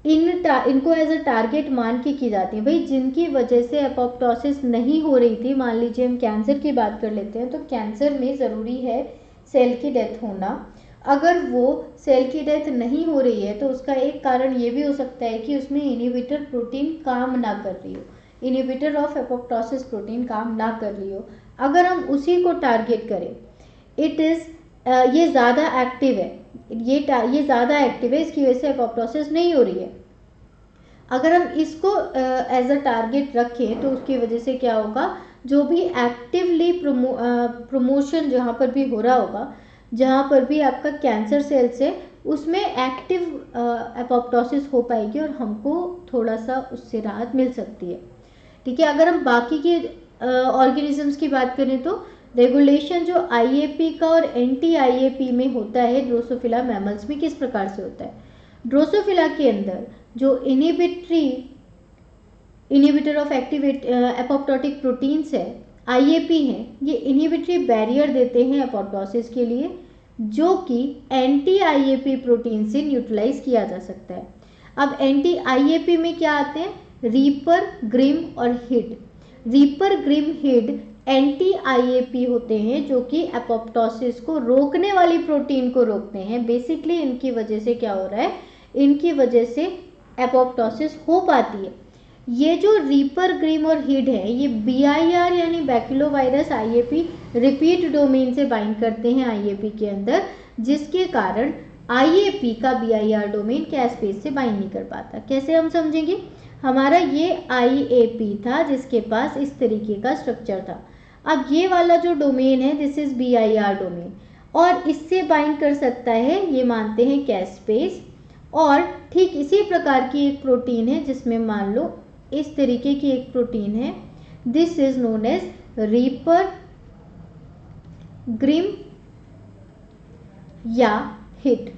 इनको एज अ टारगेट मान के की जाती हैं। भाई जिनकी वजह से एपोप्टोसिस नहीं हो रही थी, मान लीजिए हम कैंसर की बात कर लेते हैं, तो कैंसर में ज़रूरी है सेल की डेथ होना। अगर वो सेल की डेथ नहीं हो रही है तो उसका एक कारण ये भी हो सकता है कि उसमें इनहिबिटर प्रोटीन काम ना कर रही हो, इनहिबिटर ऑफ एपोप्टोसिस प्रोटीन काम ना कर रही हो। अगर हम उसी को टारगेट करें, ये ज़्यादा एक्टिव है, ये ज़्यादा एक्टिव है, इसकी वजह से एपोप्टोसिस नहीं हो रही है। अगर हम इसको एज अ टारगेट रखें तो उसकी वजह से क्या होगा, जो भी एक्टिवली प्रमोशन जहाँ पर भी हो रहा होगा, जहाँ पर भी आपका कैंसर सेल्स है, उसमें एक्टिव एपोप्टोसिस हो पाएगी और हमको थोड़ा सा उससे राहत मिल सकती है। ठीक है, अगर हम बाकी के ऑर्गेनिजम्स की बात करें तो रेगुलेशन जो आईएपी का और एंटी आईएपी में होता है ड्रोसोफिला मैमल्स में किस प्रकार से होता है। ड्रोसोफिला के अंदर जो inhibitor of activate apoptotic proteins है, आईएपी हैं, ये इनहिबिटरी बैरियर देते हैं एपोप्टोसिस के लिए, जो कि एंटी आईएपी प्रोटीन से न्यूट्रलाइज किया जा सकता है। अब एंटी आईएपी में क्या आते हैं, रीपर, ग्रिम और hid. Reaper, grim, hid anti IAP होते हैं जो कि एपोप्टोसिस को रोकने वाली प्रोटीन को रोकते हैं। बेसिकली इनकी वजह से क्या हो रहा है, इनकी वजह से एपोप्टोसिस हो पाती है। ये जो रीपर, ग्रिम और हिड है, ये बीआईआर यानी बैक्यूलोवायरस आईएपी रिपीट डोमेन से बाइंड करते हैं आईएपी के अंदर, जिसके कारण आईएपी का बीआईआर डोमेन कैस्पेस से बाइंड नहीं कर पाता। कैसे हम समझेंगे, हमारा ये आईएपी था जिसके पास इस तरीके का स्ट्रक्चर था। अब ये वाला जो डोमेन है, दिस इज बीआईआर डोमेन, और इससे बाइंड कर सकता है, ये मानते हैं कैस्पेस। और ठीक इसी प्रकार की एक प्रोटीन है जिसमें मान लो इस तरीके की एक प्रोटीन है, this is known as reaper, grim या हिड।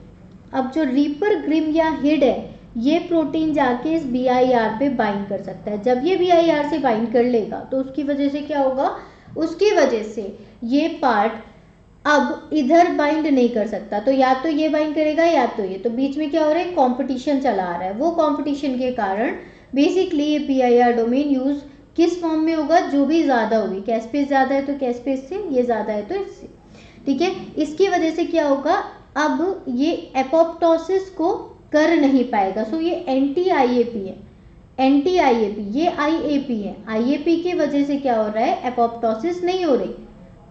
अब जो रीपर, ग्रिम या हिड है, ये प्रोटीन जाके इस बीआईआर पे बाइंड कर सकता है। जब ये बीआईआर से बाइंड कर लेगा तो उसकी वजह से क्या होगा, उसकी वजह से ये पार्ट अब इधर बाइंड नहीं कर सकता, तो या तो ये बाइंड करेगा या तो ये, तो बीच में क्या हो रहा है, कंपटीशन चला आ रहा है। वो कंपटीशन के कारण बेसिकली ये पीआईआर डोमेन यूज किस फॉर्म में होगा, जो भी ज़्यादा होगी, कैस्पेस ज़्यादा है तो कैस्पेस से, ये ज़्यादा है तो इससे। ठीक है, इसकी वजह से क्या होगा, अब ये एपोप्टोसिस को कर नहीं पाएगा। सो ये एंटी आईएपी है, एंटी आईएपी, ये आईएपी है। आईएपी की वजह से क्या हो रहा है, एपोप्टोसिस नहीं हो रही,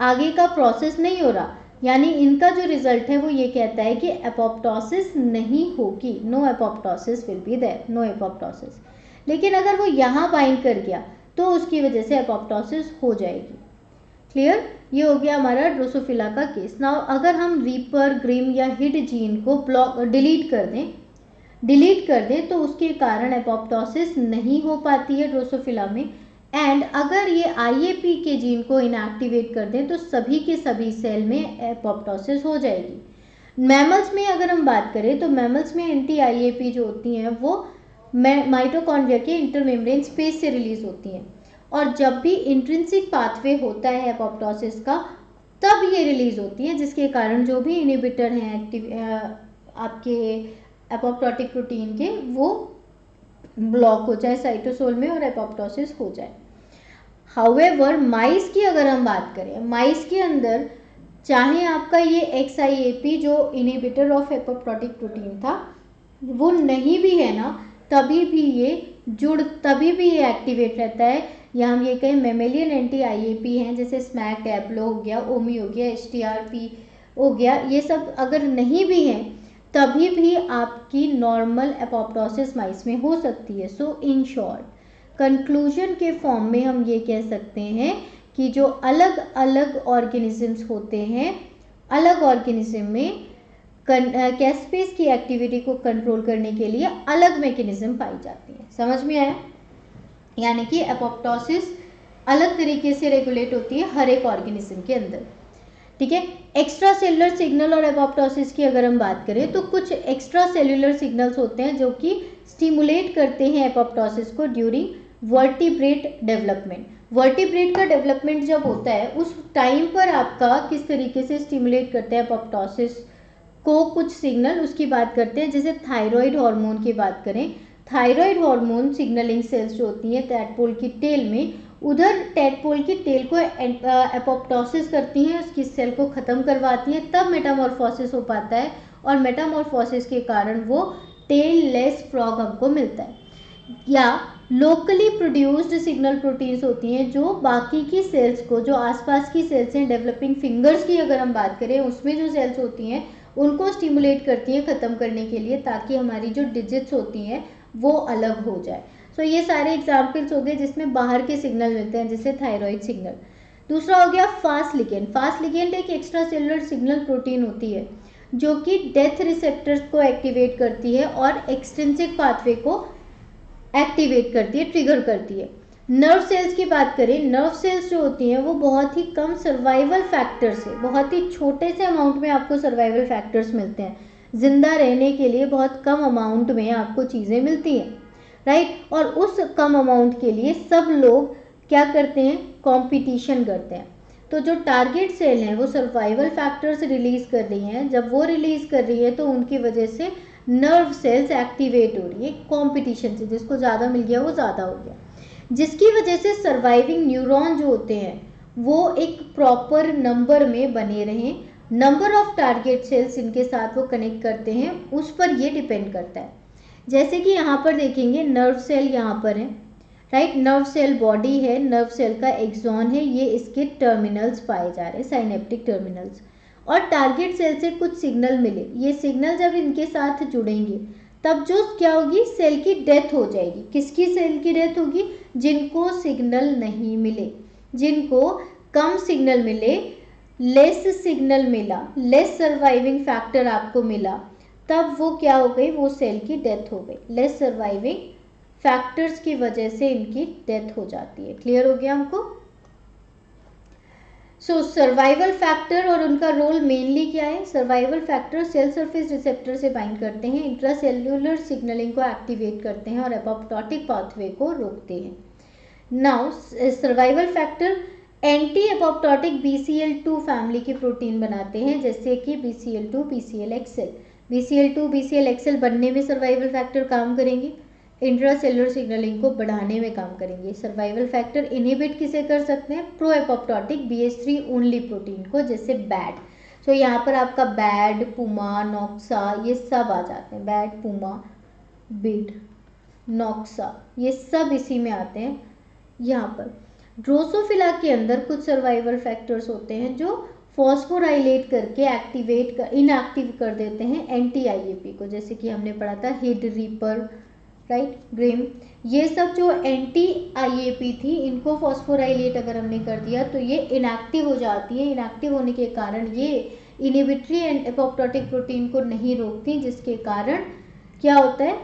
आगे का प्रोसेस नहीं हो रहा, यानी इनका जो रिजल्ट है वो ये कहता है कि एपोप्टोसिस नहीं होगी, no apoptosis will be there, no apoptosis. लेकिन अगर वो यहाँ बाइंड कर गया तो उसकी वजह से एपोप्टोसिस हो जाएगी। क्लियर, ये हो गया हमारा ड्रोसोफिला का केस। नाउ अगर हम रीपर, ग्रिम या हिड जीन को डिलीट कर दें तो उसके कारण एपोप्टोसिस नहीं हो पाती है ड्रोसोफिला में। एंड अगर ये आईएपी के जीन को इनएक्टिवेट कर दें तो सभी के सभी सेल में एपोप्टोसिस हो जाएगी। मैमल्स में अगर हम बात करें तो मैमल्स में एंटी आईएपी जो होती हैं वो माइटोकॉन्ड्रिया के इंटरमेम्ब्रेन स्पेस से रिलीज होती हैं, और जब भी इंट्रिंसिक पाथवे होता है एपोप्टोसिस का तब ये रिलीज होती हैं, जिसके कारण जो भी इनहिबिटर हैं आपके एपोप्टोटिक प्रोटीन के, वो ब्लॉक हो जाए साइटोसोल में और एपोप्टोसिस हो जाए। हाउएवर माइस की अगर हम बात करें, माइस के अंदर चाहे आपका ये XIAP जो इनहिबिटर ऑफ एपोप्टोटिक प्रोटीन था वो नहीं भी है ना, तभी भी ये एक्टिवेट रहता है। या हम ये कहें मेमेलियन एंटी आईएपी हैं, जैसे स्मैक, टैप्लो हो गया, ओमी हो गया, HTRP हो गया, ये सब अगर नहीं भी हैं तभी भी आपकी नॉर्मल एपोप्टोसिस माइस में हो सकती है। सो इन शॉर्ट, कंक्लूजन के फॉर्म में हम ये कह सकते हैं कि जो अलग अलग ऑर्गेनिजम्स होते हैं, अलग ऑर्गेनिज्म में कैस्पेस की एक्टिविटी को कंट्रोल करने के लिए अलग मैकेनिज्म पाई जाती है। समझ में आया? यानी कि एपोप्टोसिस अलग तरीके से रेगुलेट होती है हर एक ऑर्गेनिज्म के अंदर। ठीक है, एक्स्ट्रा सेलुलर सिग्नल और एपोप्टोसिस की अगर हम बात करें तो कुछ एक्स्ट्रा सेलुलर सिग्नल्स होते हैं जो कि स्टिमुलेट करते हैं एपोप्टोसिस को ड्यूरिंग वर्टिब्रेट डेवलपमेंट। वर्टिब्रेट का डेवलपमेंट जब होता है उस टाइम पर आपका किस तरीके से स्टिमुलेट करते हैं एपोप्टोसिस को कुछ सिग्नल, उसकी बात करते हैं। जैसे थायराइड हार्मोन की बात करें, थायराइड हार्मोन सिग्नलिंग सेल्स जो होती हैं टैडपोल की टेल में, उधर टैडपोल की टेल को एपोप्टोसिस करती हैं, उसकी सेल को ख़त्म करवाती हैं, तब मेटामॉर्फोसिस हो पाता है और मेटामॉर्फोसिस के कारण वो टेल लेस फ्रॉग हमको मिलता है। या लोकली प्रोड्यूस्ड सिग्नल प्रोटीन्स होती हैं जो बाकी की सेल्स को, जो आसपास की सेल्स हैं, डेवलपिंग फिंगर्स की अगर हम बात करें उसमें जो सेल्स होती हैं उनको स्टिमुलेट करती हैं ख़त्म करने के लिए, ताकि हमारी जो डिजिट्स होती हैं वो अलग हो जाए। सो ये सारे एग्जाम्पल्स हो गए जिसमें बाहर के सिग्नल मिलते हैं, जैसे थायराइड सिग्नल। दूसरा हो गया फास्ट लिगेंड। फास्ट लिगेंड एक एक्स्ट्रा सेलुलर सिग्नल प्रोटीन होती है जो कि डेथ रिसेप्टर्स को एक्टिवेट करती है और एक्सट्रिंसिक पाथवे को एक्टिवेट करती है, ट्रिगर करती है। नर्व सेल्स की बात करें, नर्व सेल्स जो होती हैं वो बहुत ही कम सर्वाइवल फैक्टर से, बहुत ही छोटे से अमाउंट में आपको सर्वाइवल फैक्टर्स मिलते हैं। जिंदा रहने के लिए बहुत कम अमाउंट में आपको चीज़ें मिलती हैं, राइट। और उस कम अमाउंट के लिए सब लोग क्या करते हैं, कंपटीशन करते हैं। तो जो टारगेट सेल हैं वो सर्वाइवल फैक्टर्स रिलीज कर रही हैं, जब वो रिलीज कर रही है तो उनकी वजह से नर्व सेल्स एक्टिवेट हो रही है कंपटीशन से, जिसको ज़्यादा मिल गया वो ज़्यादा हो गया, जिसकी वजह से सर्वाइविंग न्यूरॉन जो होते हैं वो एक प्रॉपर नंबर में बने रहें। नंबर ऑफ टारगेट सेल्स इनके साथ वो कनेक्ट करते हैं, उस पर ये डिपेंड करता है। जैसे कि यहाँ पर देखेंगे नर्व सेल यहाँ पर है, राइट। नर्व सेल बॉडी है, नर्व सेल का एक्सॉन है, ये इसके टर्मिनल्स पाए जा रहे हैं, साइनेप्टिक टर्मिनल्स। और टारगेट सेल से कुछ सिग्नल मिले, ये सिग्नल जब इनके साथ जुड़ेंगे तब जो क्या होगी, सेल की डेथ हो जाएगी। किसकी सेल की डेथ होगी? जिनको सिग्नल नहीं मिले, जिनको कम सिग्नल मिले, लेस सिग्नल मिला, लेस सर्वाइविंग फैक्टर आपको मिला, तब वो क्या हो गई, वो सेल की डेथ हो गई। लेस सर्वाइविंग फैक्टर्स की वजह से इनकी डेथ हो जाती है। क्लियर हो गया हमको? सो सर्वाइवल फैक्टर और उनका रोल मेनली क्या है? Survival factor cell surface receptor से बाइंड करते हैं, इंट्रासेल्युलर सिग्नलिंग को एक्टिवेट करते हैं और एपोप्टोटिक पाथवे को रोकते हैं। Now survival factor anti apoptotic BCL2 family के प्रोटीन बनाते हैं, जैसे कि BCL2, BCLXL। BCL2, BCLXL बनने में सर्वाइवल फैक्टर काम करेंगे, इंट्रासेलुलर सिग्नलिंग को बढ़ाने में काम करेंगे। सर्वाइवल फैक्टर इनहिबिट किसे कर सकते हैं? Pro apoptotic BH3 only protein को, जैसे बैड। सो यहाँ पर आपका बैड, पुमा, नॉक्सा ये सब आ जाते हैं। बैड, पुमा, बिड, नॉक्सा ये सब इसी में आते हैं। यहाँ पर ड्रोसोफिला के अंदर कुछ सर्वाइवल फैक्टर्स होते हैं जो फॉस्फोराइलेट करके इनएक्टिव कर देते हैं एंटी IAP को, जैसे कि हमने पढ़ा था हिड, रीपर, राइट, ग्रिम। ये सब जो एंटी IAP थी इनको फॉस्फोराइलेट अगर हमने कर दिया तो ये इनएक्टिव हो जाती है। इनएक्टिव होने के कारण ये इनहिबिटरी एंड एपोप्टोटिक प्रोटीन को नहीं रोकती, जिसके कारण क्या होता है,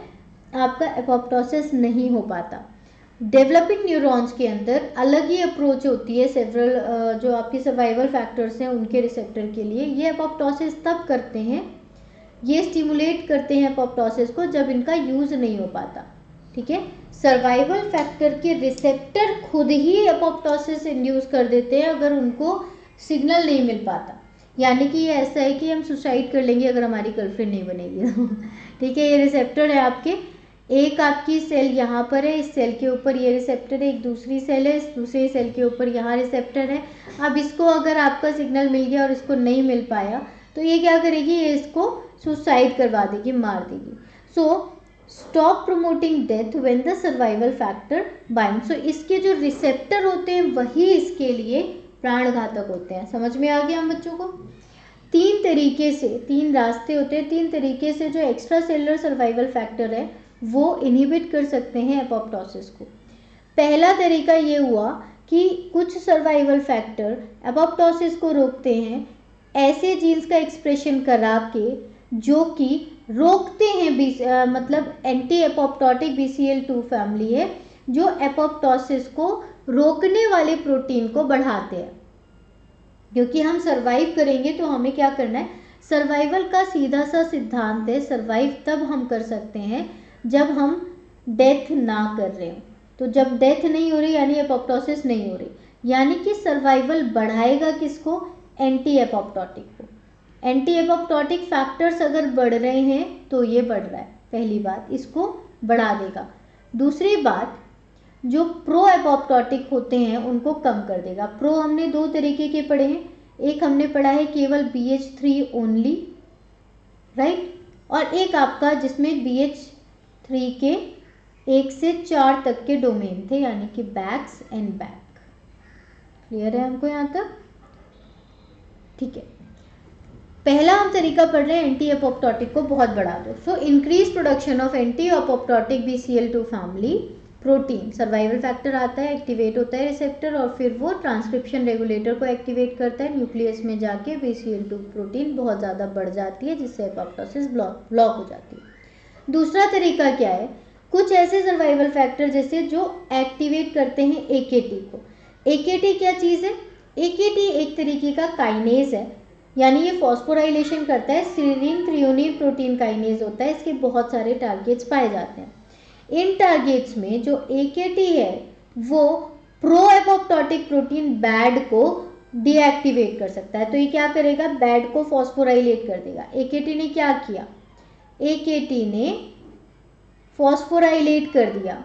आपका एपोप्टोसिस नहीं हो पाता। डेवलपिंग न्यूरॉन्स के अंदर अलग ही अप्रोच होती है, सेवरल जो आपकी सर्वाइवल फैक्टर्स हैं उनके रिसेप्टर के लिए। ये एपोप्टोसिस तब करते हैं, ये स्टिमुलेट करते हैं एपोप्टोसिस को जब इनका यूज नहीं हो पाता। ठीक है, सर्वाइवल फैक्टर के रिसेप्टर खुद ही एपोप्टोसिस इंड्यूस कर देते हैं अगर उनको सिग्नल नहीं मिल पाता। यानी कि ये ऐसा है कि हम सुसाइड कर लेंगे अगर हमारी गर्लफ्रेंड नहीं बनेगी। ठीक है, ये रिसेप्टर है आपके, एक आपकी सेल यहाँ पर है, इस सेल के ऊपर ये रिसेप्टर है, एक दूसरी सेल है, इस दूसरे सेल के ऊपर यहाँ रिसेप्टर है। अब इसको अगर आपका सिग्नल मिल गया और इसको नहीं मिल पाया तो ये क्या करेगी, ये इसको सुसाइड करवा देगी, मार देगी। So stop promoting death when the survival factor bind. So इसके जो रिसेप्टर होते हैं वही इसके लिए प्राणघातक होते हैं। समझ में आ गया हम बच्चों को? तीन तरीके से, तीन रास्ते होते हैं, तीन तरीके से जो एक्स्ट्रा सेलुलर सर्वाइवल फैक्टर है वो इनहिबिट कर सकते हैं एपोप्टोसिस को। पहला तरीका ये हुआ कि कुछ सर्वाइवल फैक्टर एपोप्टोसिस को रोकते हैं, ऐसे जीन्स का एक्सप्रेशन करा के जो कि रोकते हैं मतलब एंटी एपोप्टोटिक BCL2 फैमिली है जो एपोप्टोसिस को रोकने वाले प्रोटीन को बढ़ाते हैं। क्योंकि हम सर्वाइव करेंगे तो हमें क्या करना है, सर्वाइवल का सीधा सा सिद्धांत है, सर्वाइव तब हम कर सकते हैं जब हम डेथ ना कर रहे हो। तो जब डेथ नहीं हो रही यानी एपोप्टोसिस नहीं हो रही, यानी कि सर्वाइवल बढ़ाएगा किसको, एंटी एपोप्टोटिक को। एंटी एपोप्टोटिक फैक्टर्स अगर बढ़ रहे हैं तो ये बढ़ रहा है, पहली बात इसको बढ़ा देगा। दूसरी बात, जो प्रो एपोप्टोटिक होते हैं उनको कम कर देगा। प्रो हमने दो तरीके के पढ़े हैं, एक हमने पढ़ा है केवल BH3 ओनली, राइट, और एक आपका जिसमें BH3 के 1 से 4 तक के डोमेन थे, यानी कि बैक्स एंड बैक। क्लियर है हमको यहाँ तक? ठीक है, पहला हम तरीका पढ़ रहे हैं एंटी एपोप्टोटिक को बहुत बढ़ा दो। So increase production of anti apoptotic BCL2 family protein, survival factor आता है, एक्टिवेट होता है रिसेप्टर और फिर वो ट्रांसक्रिप्शन रेगुलेटर को एक्टिवेट करता है, न्यूक्लियस में जाके BCL2 प्रोटीन बहुत ज़्यादा बढ़ जाती है जिससे एपोप्टोसिस ब्लॉक हो जाती है। दूसरा तरीका क्या है, कुछ ऐसे सर्वाइवल फैक्टर जैसे जो एक्टिवेट करते हैं AKT को। AKT क्या चीज़ है, AKT एक तरीके का काइनेज है, यानी ये फॉस्फोराइलेशन करता है, सीरीन थ्रियोनिन प्रोटीन काइनेज होता है, इसके बहुत सारे टारगेट्स पाए जाते हैं। इन टारगेट्स में जो AKT है वो प्रो एपोप्टोटिक प्रोटीन बैड को डीएक्टिवेट कर सकता है। तो ये क्या करेगा, बैड को फॉस्फोराइलेट कर देगा। AKT ने क्या किया, AKT ने फॉस्फोराइलेट कर दिया,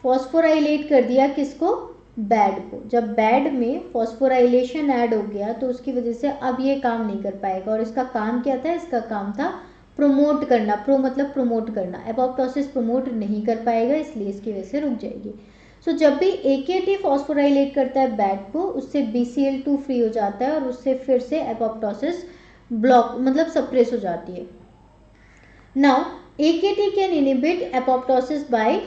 फॉस्फोराइलेट कर दिया किसको, बैड को। जब बैड में फॉस्फोराइलेशन ऐड हो गया तो उसकी वजह से अब ये काम नहीं कर पाएगा, और इसका काम क्या था, इसका काम था प्रोमोट करना, प्रो मतलब प्रोमोट करना, एपोप्टोसिस प्रोमोट नहीं कर पाएगा, इसलिए इसकी वजह से रुक जाएगी। सो जब भी AKT फॉस्फोराइलेट करता है बैड को, उससे BCL2 फ्री हो जाता है और उससे फिर से एपोप्टोसिस ब्लॉक मतलब सप्रेस हो जाती है। Now AKT can inhibit apoptosis by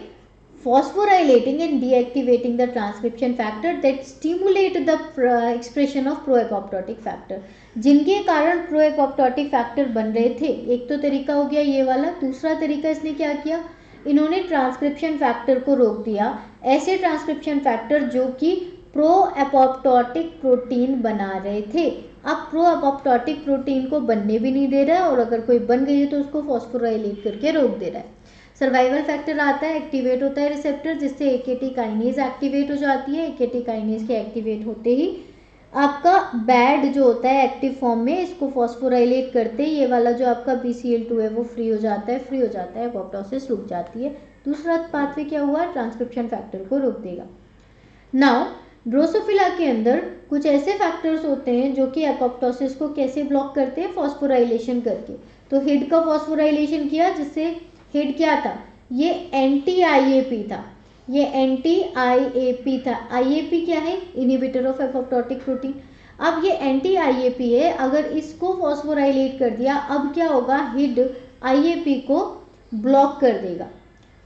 phosphorylating and deactivating the transcription factor that stimulate the expression of pro-apoptotic factor, जिनके कारण pro-apoptotic factor बन रहे थे। एक तो तरीका हो गया ये वाला। दूसरा तरीका इसने क्या किया, इन्होंने ट्रांसक्रिप्शन फैक्टर को रोक दिया, ऐसे ट्रांसक्रिप्शन फैक्टर जो कि प्रो एपोप्टोटिक प्रोटीन बना रहे थे, अब प्रो एपोप्टोटिक प्रोटीन को बनने भी नहीं दे रहा है, और अगर कोई बन गई है तो उसको फॉस्फोराइलेट करके रोक दे रहा है। सर्वाइवल फैक्टर आता है, एक्टिवेट होता है रिसेप्टर जिससे AKT काइनेज एक्टिवेट हो जाती है। AKT काइनेज के एक्टिवेट होते ही आपका बैड जो होता है एक्टिव फॉर्म में, इसको फॉस्फोराइलेट करते ही ये वाला जो आपका BCL2 है वो फ्री हो जाता है, फ्री हो जाता है, एपोप्टोसिस रुक जाती है। दूसरा पाथवे क्या हुआ, ट्रांसक्रिप्शन फैक्टर को रोक देगा। नाउ ड्रोसोफिला के अंदर कुछ ऐसे फैक्टर्स होते हैं जो कि एपोप्टोसिस को कैसे ब्लॉक करते हैं, फॉस्फोराइलेशन करके। तो हिड का फॉस्फोराइलेशन किया, जिससे हिड क्या था, ये anti-IAP था, ये anti-IAP था। IAP क्या है, इनहिबिटर ऑफ एपोप्टोटिक प्रोटीन। अब ये anti-IAP है, अगर इसको फॉस्फोराइलेट कर दिया, अब क्या होगा, हिड IAP को ब्लॉक कर देगा,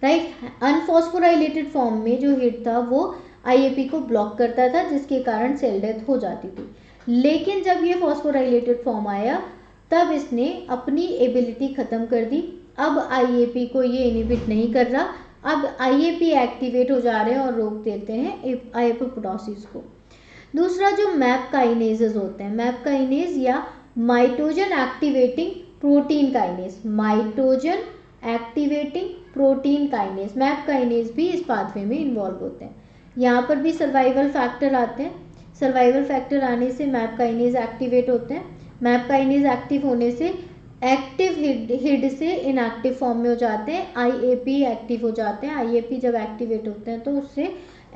राइट। अनफॉस्फोराइलेटेड फॉर्म में जो हिड था वो IAP को ब्लॉक करता था, जिसके कारण सेल डेथ हो जाती थी। लेकिन जब ये फॉस्फोराइलेटेड फॉर्म आया तब इसने अपनी एबिलिटी खत्म कर दी, अब IAP को ये इनिबिट नहीं कर रहा, अब IAP एक्टिवेट हो जा रहे हैं और रोक देते हैं एपोप्टोसिस को। दूसरा जो मैप काइनेजेस होते हैं, मैप काइनेज या mitogen activating protein kinase, mitogen activating protein kinase, MAP kinase भी इस पाथवे में इन्वॉल्व होते हैं। यहाँ पर भी सर्वाइवल फैक्टर आते हैं, सर्वाइवल फैक्टर आने से मैप काइनेज एक्टिवेट होते हैं। मैप काइनेज एक्टिव होने से एक्टिव हिड से इनएक्टिव फॉर्म में हो जाते हैं, IAP एक्टिव हो जाते हैं। IAP जब एक्टिवेट होते हैं तो उससे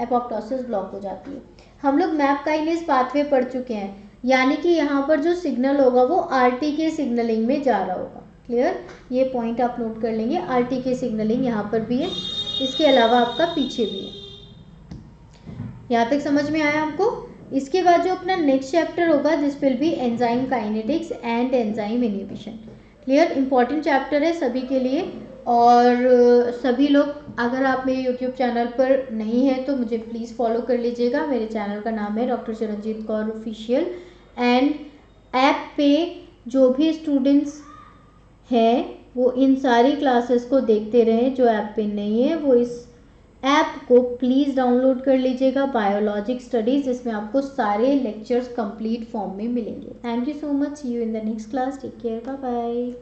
एपोप्टोसिस ब्लॉक हो जाती है। हम लोग मैप काइनेज पाथवे पढ़ चुके हैं, यानी कि यहाँ पर जो सिग्नल होगा वो RTK सिग्नलिंग में जा रहा होगा। क्लियर, ये पॉइंट आप नोट कर लेंगे, RTK सिग्नलिंग यहाँ पर भी है, इसके अलावा आपका पीछे भी है। यहाँ तक समझ में आया हमको? इसके बाद जो अपना नेक्स्ट चैप्टर होगा, this will be enzyme kinetics and enzyme inhibition. Clear, important chapter है सभी के लिए, और सभी लोग अगर आप मेरे यूट्यूब चैनल पर नहीं है तो मुझे प्लीज़ फॉलो कर लीजिएगा। मेरे चैनल का नाम है doctor Charanjit Kaur official. And app पे जो भी स्टूडेंट्स हैं वो इन सारी क्लासेस को देखते रहें। जो ऐप पे नहीं है वो इस ऐप को प्लीज़ डाउनलोड कर लीजिएगा, बायोलॉजिक स्टडीज़, जिसमें आपको सारे लेक्चर्स कंप्लीट फॉर्म में मिलेंगे। Thank you so much, see you in the next class, take care, bye bye.